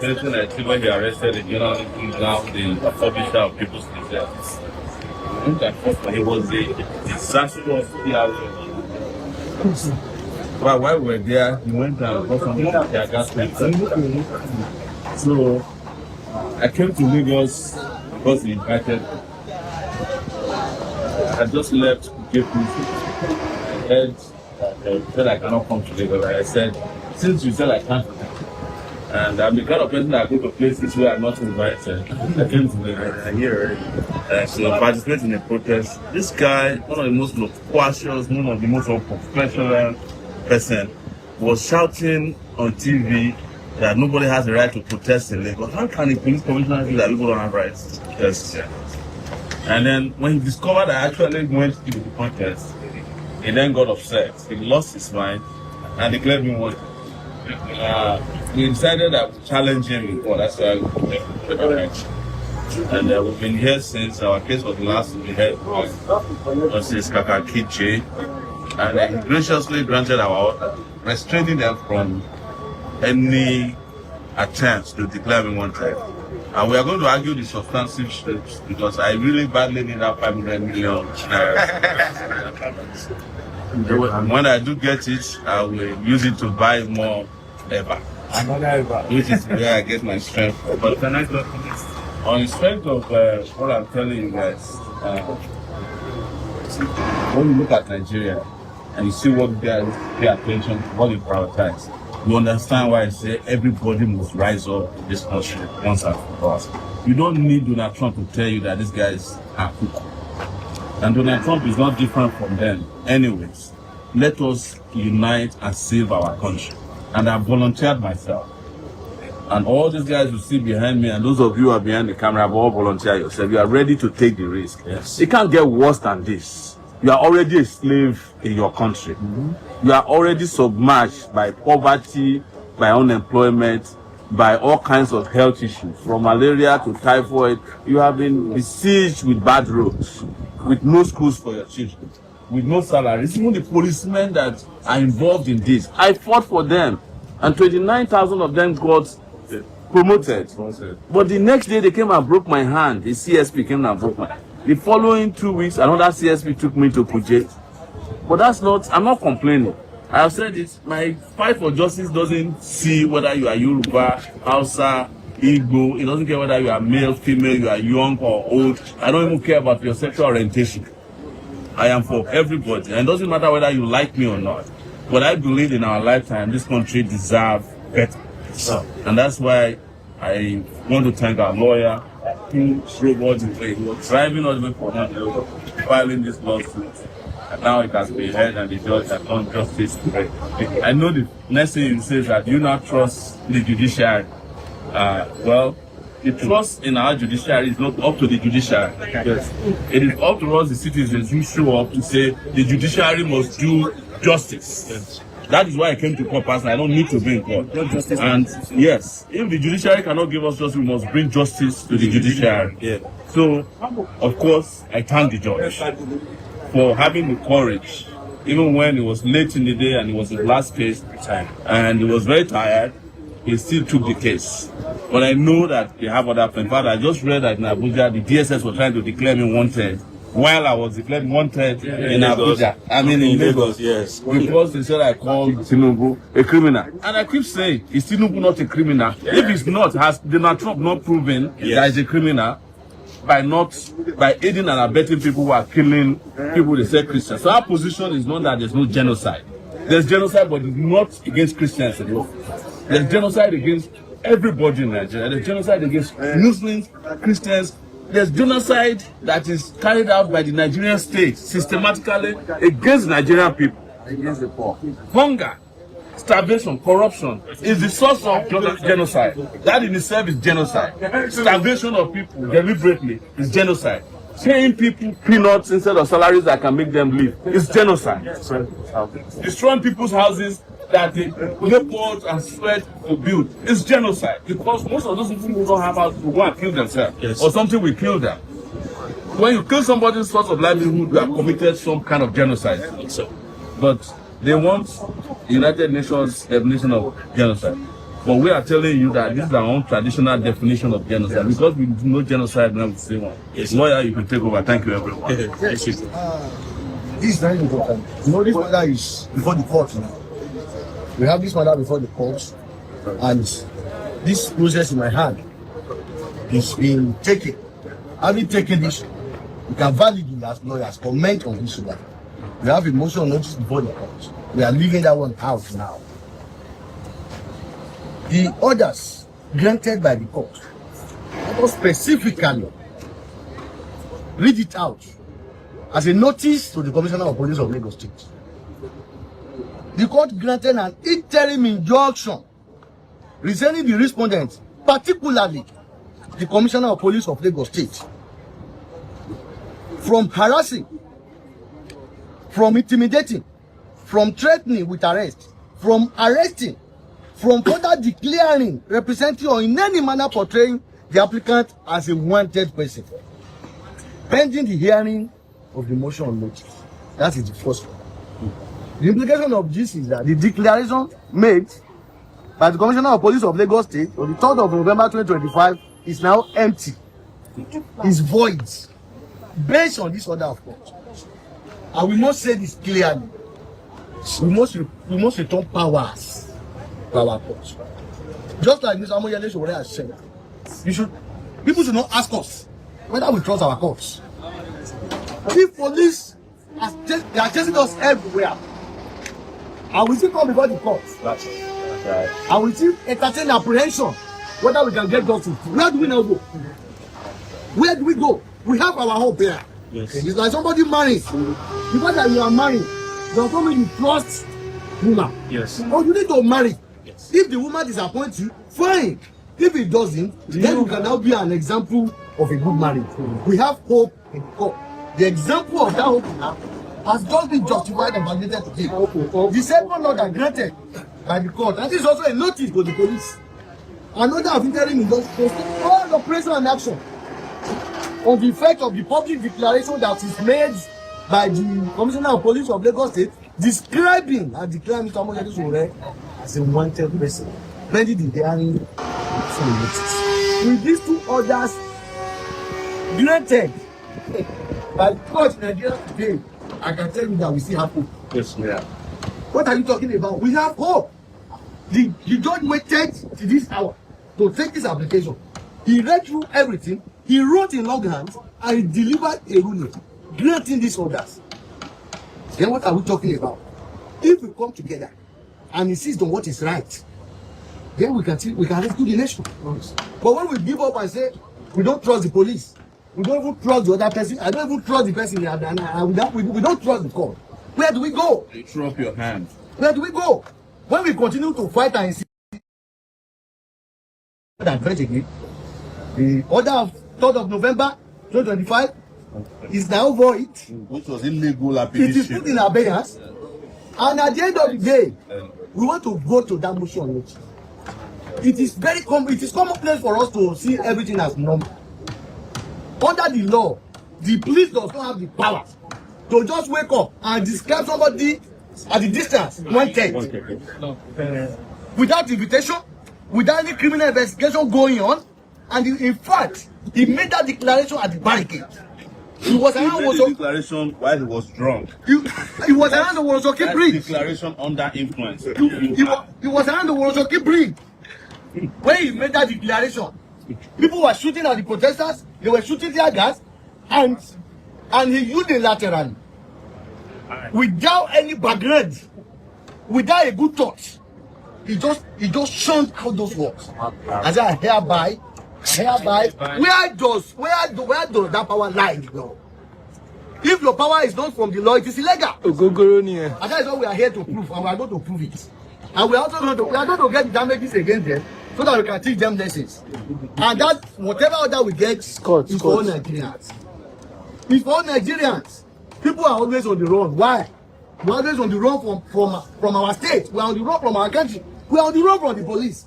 2019, when they arrested the journalist now the publisher of People's Gazette. He was a disastrous PR. But while we were there, he went and got some their gas tanks. So I came to Lagos because he invited me. I just left, gave me I heard that said I cannot come to Lagos. I said, since you said I can't, and I'm the kind of person that go to places where I'm not invited. I came to Lagos. I hear so participate in a protest. This guy, one of the most loquacious, one of the most unprofessional person, was shouting on TV that nobody has the right to protest in Lagos. How can a police commissioner say that people don't have rights to protest? And then when he discovered I actually went to the protest, he then got upset. He lost his mind and declared me wanted. We decided that we challenge him in court. That's why we and we've been here since. Our case was last to be heard versus Kakakiche, and he graciously granted our order, restraining them from any attempts to declare me wanted. And we are going to argue the substantive steps because I really badly need that 500 million. And when I do get it, I will use it to buy more ever. Which is where I get my strength. But can I go on the strength of what I'm telling you guys, when you look at Nigeria and you see what guys pay attention to, what they prioritize, you understand why I say everybody must rise up in this country once and for all. You don't need Donald Trump to tell you that these guys are cool. And Donald Trump is not different from them. Anyways, let us unite and save our country. And I volunteered myself. And all these guys you see behind me, and those of you who are behind the camera, have all volunteered yourself. You are ready to take the risk. Yes. It can't get worse than this. You are already a slave in your country. You are already submerged by poverty, by unemployment, by all kinds of health issues, from malaria to typhoid. You have been besieged with bad roads, with no schools for your children, with no salaries. Even the policemen that are involved in this, I fought for them, and 29,000 of them got promoted. But the next day they came and broke my hand. The CSP came and broke my hand. The following 2 weeks, another CSP took me to Kuje. But that's not, I'm not complaining. I have said it, my fight for justice doesn't see whether you are Yoruba, Hausa, Igbo. It doesn't care whether you are male, female, you are young or old. I don't even care about your sexual orientation. I am for everybody. And it doesn't matter whether you like me or not. But I believe in our lifetime, this country deserves better. And that's why I want to thank our lawyer who drove all the way. He was driving all the way for him, filing this lawsuit. And now it has been heard and the judge has done justice to it. I know the next thing he says that you not trust the judiciary. Well, the trust in our judiciary is not up to the judiciary. Yes. It is up to us, the citizens, who show up to say the judiciary must do justice. Yes. That is why I came to court personally. I don't need to be in court. And yes, if the judiciary cannot give us justice, we must bring justice to the judiciary. Yeah. So, of course, I thank the judge for having the courage, even when it was late in the day and it was his last case, and he was very tired, he still took the case. But I know that they have other plans. In fact, I just read that in Abuja, the DSS were trying to declare me wanted while I was declared wanted in Abuja. I mean in Lagos, yes. Because they said I called Nubu a criminal. And I keep saying, is Nubu not a criminal? If it's not, has Donald Trump not proven that he's a criminal by aiding and abetting people who are killing people they say Christians? So our position is not that there's no genocide. There's genocide, but it's not against Christians alone. There's genocide against everybody in Nigeria. There's genocide against Muslims, Christians. There's genocide that is carried out by the Nigerian state systematically against Nigerian people, against the poor. Hunger, starvation, corruption is the source of genocide. That in itself is genocide. Starvation of people deliberately is genocide. Paying people peanuts instead of salaries that can make them live is genocide. Destroying people's houses that they labored and sweat to build is genocide, because most of those people who don't have houses will go and kill themselves, or something will kill them. When you kill somebody's source of livelihood, you have committed some kind of genocide. But they want United Nations definition of genocide. But we are telling you that this is our own traditional definition of genocide. Because we do no genocide, now we say one. Yes. Lawyer, you can take over. Thank you, everyone. This is very important. You know, this matter is before the court now. We have this matter before the court, and this process in my hand is being taken. Having taken this, we can validly as lawyers comment on this matter. We have a motion notice before the court. We are leaving that one out now. The orders granted by the court, specifically read it out as a notice to the Commissioner of Police of Lagos State. The court granted an interim injunction restraining the respondents, particularly the Commissioner of Police of Lagos State, from harassing, from intimidating, from threatening with arrest, from arresting, from further declaring, representing, or in any manner portraying the applicant as a wanted person, pending the hearing of the motion on notice. That is the first one. The implication of this is that the declaration made by the Commissioner of Police of Lagos State on the 3rd of November 2025 is now empty. It's void. Based on this order of court. And we must say this clearly. We must return powers to our court. Just like Mr. Amoyele Soworo has said, people should not ask us whether we trust our courts. If police they are chasing us everywhere, and we still come before the court, that's right. And we still entertain apprehension whether we can get justice. Where do we now go? Where do we go? We have our hope here. Yes. It's like somebody married. Because that you are married, you are coming to trust woman. Yes. Or you need to marry. Yes. If the woman disappoints you, fine. If it doesn't, then you can now be an example of a good marriage. We have hope in God. The example of that hope now has just been justified and validated today. The second order granted by the court, and this is also a notice to the police. Another of interim investigation, all operation and action on the effect of the public declaration that is made by the Commissioner of Police of Lagos State, describing and declaring Mr. Amoyele Soworo as a wanted person, pending the hearing of notice. With these two orders granted by the court in Nigeria today, I can tell you that we still have hope. Yes, yeah. What are you talking about? We have hope. The judge waited to this hour to take this application. He read through everything. He wrote in long hands and he delivered a ruling granting these orders. Then what are we talking about? If we come together and insist on what is right, then we can rescue the nation. But when we give up and say we don't trust the police, we don't even trust the other person, I don't even trust the person, and we don't trust the court, where do we go? You throw up your hand. Where do we go? When we continue to fight and insist again, the order of 3rd of November 2025 is now void. Which was illegal. It is put in abeyance. And at the end of the day, we want to go to that motion. It is commonplace for us to see everything as normal. Under the law, the police does not have the power to just wake up and describe somebody at the distance 110 without invitation, without any criminal investigation going on. And in fact, he made that declaration at the barricade. He was around the declaration while he was drunk. He was around the Worosoki Bridge. Declaration under influence. He was around the Worosoki Bridge when he made that declaration. People were shooting at the protesters. They were shooting their gas, and he unilaterally, without any background, without a good thought, he just shunned out those words. As I hereby, where does that power lie? No. If your power is not from the law, it is illegal. And that is what we are here to prove, and we are going to prove it. And we are also going to get the damages against them, so that we can teach them lessons. And that whatever order we get is for all Nigerians. It's for all Nigerians. People are always on the run. Why? We're always on the run from our state. We're on the run from our country. We're on the run from the police.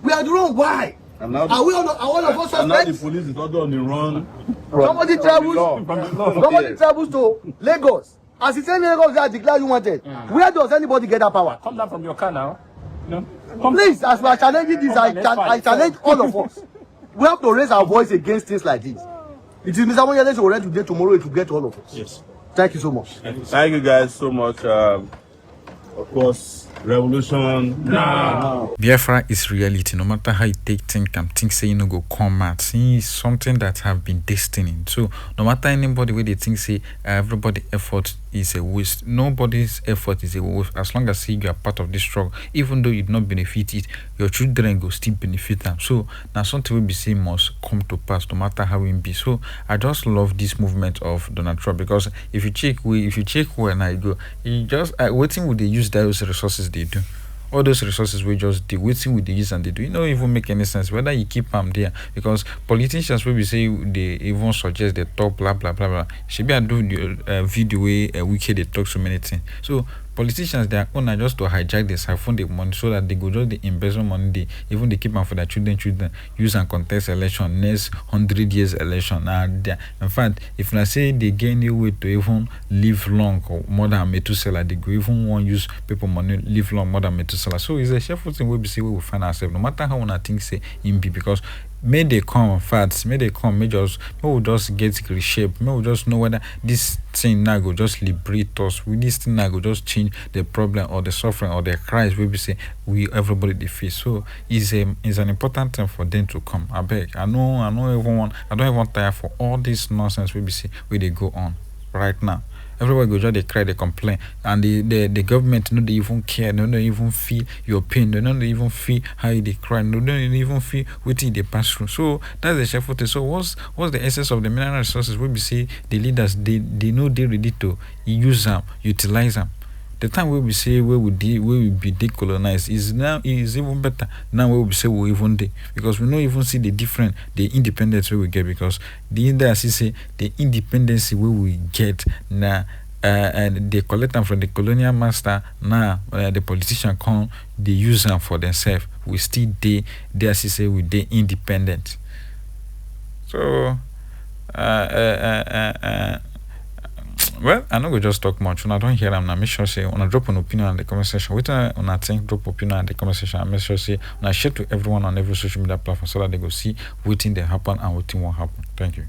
We are on the run. Why? And now are all of us and now the police is not on the run. Somebody travels to Lagos. As he said, Lagos, they are declared you wanted. Where does anybody get that power? Come down from your car now. No. Please, as we are challenging this, I challenge all of us. We have to raise our voice against things like this. It is Mr. Moyale's already today, tomorrow it will get all of us. Yes. Thank you so much. Thank you guys so much. Of course, revolution now. Biafra is reality. No matter how you think say you know go come out. See something that have been destined. So no matter anybody where they think say everybody effort is a waste. Nobody's effort is a waste. As long as you are part of this struggle, even though you do not benefit it, your children go still benefit them. So now something will be seen must come to pass, no matter how it be. So I just love this movement of Donald Trump, because if you check where and I go, you just waiting would they use those resources they do. All those resources we just do, waiting with the use and they do. It don't even make any sense whether you keep them there, because politicians will be say they even suggest they talk blah blah blah blah. Should be do the video way a week they talk so many things. So politicians they are only just to hijack this, siphon the money so that they go just the embezzle money. They even they keep them for their children use and contest election next 100 years election. In fact, if I say they get any way to even live long or more than Methuselah, they go even want use people money live long more than Methuselah. So it's a shameful thing we see where we find ourselves. No matter how one thing say in be, because may they come facts, may they come, may we just get reshaped, may we just know whether this thing now go just liberate us, with this thing now go just change the problem or the suffering or the cries we be say we everybody they face. So it's an important thing for them to come. I beg. I know everyone. I don't even tire for all this nonsense we be say where they go on right now. Everybody go just they cry, they complain, and the government no they even care, no they even feel your pain, they don't even feel how they cry, no they don't even feel what they pass through. So that's the shameful thing. So what's the essence of the mineral resources? We be say the leaders they know they ready to use them, utilize them. The time where we say where we be decolonized is even better now. Where we say we even day, because we don't even see the independence where we get, because the industry say the independence where we get now and they collect them from the colonial master. Now the politician come they use them for themselves. We still they say we they independent. So well, I know we just talk much. When I don't hear them, now make sure say when I drop an opinion in the comment section. When I think drop opinion in the comment section, I make sure say when I share to everyone on every social media platform so that they go see what thing they happen and what thing won't happen. Thank you.